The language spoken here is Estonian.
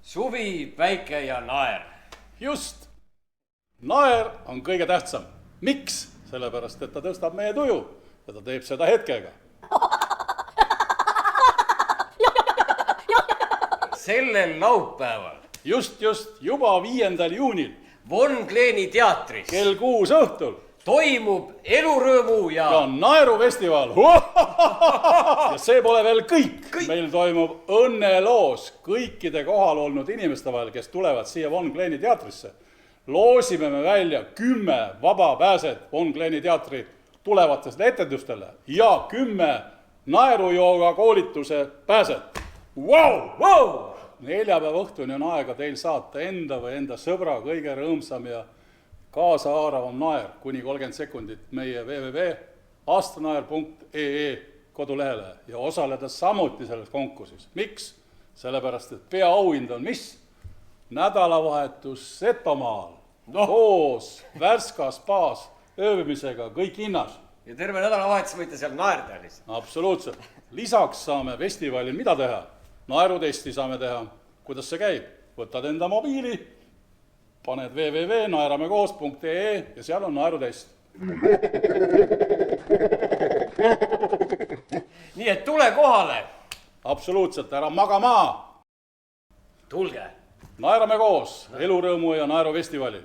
suvi, päike ja naer. just. Naer on kõige tähtsam. Miks? Sellepärast, et ta tõstab meie tuju ja ta teeb seda hetkega. Sellel laupäeval Just, juba 5. juunil Von Kleeni teatris kell 6 õhtul toimub elurõõmu ja naerufestival. Ja see pole veel kõik. Meil toimub õnneloos kõikide kohal olnud inimeste vahel, kes tulevad siia Von Kleeni teatrisse. Loosime me välja 10 vaba pääset Von Kleeni teatri tulevatele etendustele ja 10 naerujooga koolituse pääset. wow! Neljapäeva õhtuni on aega teil saata enda või enda sõbra kõige rõõmsam ja kaasahaaravam naer kuni 30 sekundit meie www.astanaer.ee kodulehele ja osaleda samuti selles konkursis. Miks? Sellepärast, et peaauhind on mis? Nädalavahetus Setomaal koos Värska spaas ööbimisega kõik hinnas. Ja terve nädalavahetus võite seal naerda lihtsalt. Absoluutselt. Lisaks saame festivalil mida teha? Naerutesti saame teha. Kuidas see käib? Võtad enda mobiili, paned www.naeramekoos.ee ja seal on naerutest. Nii et tule kohale. Absoluutselt, ära maga maa. Tulge. Naerame koos elurõõmu ja naerufestivalil.